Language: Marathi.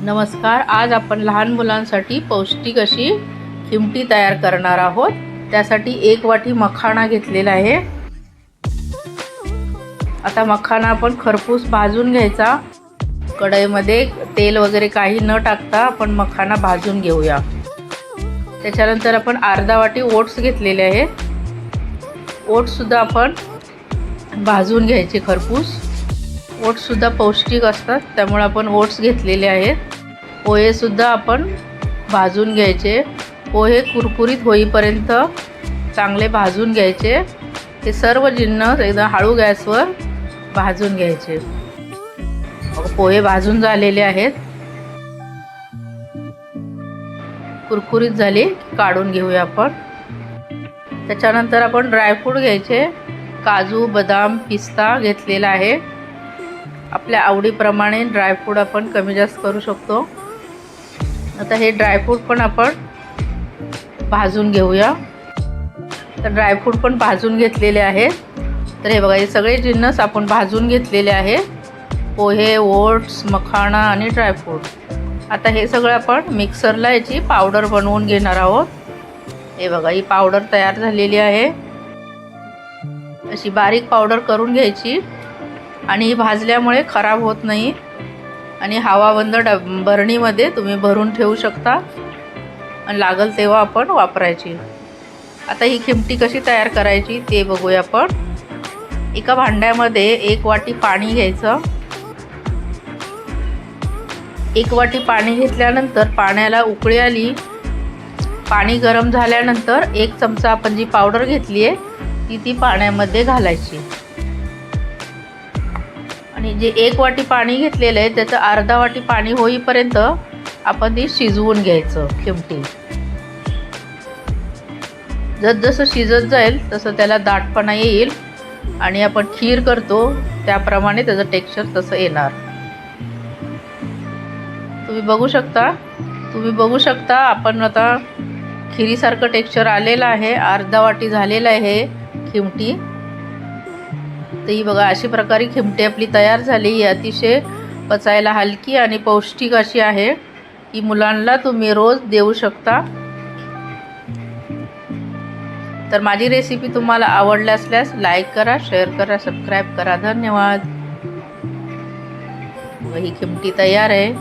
नमस्कार। आज आपण लहान मुलांसाठी पौष्टिक अशी खिमटी तयार करणार आहोत। त्यासाठी 1 वाटी मखाना घेतलेला आहे। आता मखाना आपण खरपूस भाजून घ्यायचा। कढईमध्ये तेल वगैरे काही न टाकता आपण मखाना भाजून घेऊया। त्याच्यानंतर आपण अर्धा वाटी ओट्स घेतलेले आहेत। ओट्स सुद्धा आपण भाजून घ्यायचे खरपूस। ओट्स सुद्धा पौष्टिक असतात, त्यामुळे आपण ओट्स घेतलेले आहेत। पोहे सुद्धा आपण भाजून घ्यायचे। पोहे कुरकुरीत होईपर्यंत चांगले भाजून घ्यायचे। हे सर्व जिन्नस एकदा हळू गॅसवर भाजून घ्यायचे। पोहे भाजून झालेले आहेत, कुरकुरीत झाले काढून घेऊया आपण। त्याच्यानंतर आपण ड्रायफ्रूट घ्यायचे। काजू, बदाम, पिस्ता घेतलेला आहे। आपल्या आवडीप्रमाणे ड्रायफ्रूट आपण कमी जास्त करू शकतो। आता हे ड्रायफ्रूट पण आपण भाजून घेऊया। तर ड्रायफ्रूट पण भाजून घेतलेले आहेत। तर हे बघा, हे सगळे जिन्नस आपण भाजून घेतलेले आहेत। पोहे, ओट्स, मखाना आणि ड्रायफ्रूट। आता हे सगळं आपण मिक्सरला याची पावडर बनवून घेणार आहोत। हे बघा, ही पावडर तयार झालेली आहे। अशी बारीक पावडर करून घ्यायची आणि ही भाजल्यामुळे खराब होत नाही आणि हवाबंद बरणीमध्ये तुम्ही भरून ठेवू शकता आणि लागल तेव्हा आपण वापरायची। आता ही खिमटी कशी तयार करायची ते बघूया आपण। एका भांड्यामध्ये 1 वाटी पाणी घ्यायचं। 1 वाटी पाणी घेतल्यानंतर पाण्याला उकळी आली, पाणी गरम झाल्यानंतर 1 चमचा आपण जी पावडर घेतली आहे ती पाण्यामध्ये घालायची आणि जे 1 वाटी पाणी घेतलेलं आहे त्याचं अर्धा वाटी पाणी होईपर्यंत आपण ती शिजवून घ्यायचं खिमटी। जसं शिजत जाईल तसं त्याला दाटपणा येईल आणि आपण खीर करतो त्याप्रमाणे त्याचं टेक्स्चर तसं येणार। तुम्ही बघू शकता आपण आता खिरीसारखं टेक्स्चर आलेलं आहे। अर्धा वाटी झालेलं आहे खिमटी। तर ही बघा, अशी प्रकारे खिमटी आपली तयार झाली। ही अतिशय पचायला हलकी आणि पौष्टिक अशी आहे। ही मुलांना तुम्ही रोज देऊ शकता। तर माझी रेसिपी तुम्हाला आवडली असल्यास लाईक करा, शेअर करा, सबस्क्राईब करा। धन्यवाद। ही खिमटी तयार आहे।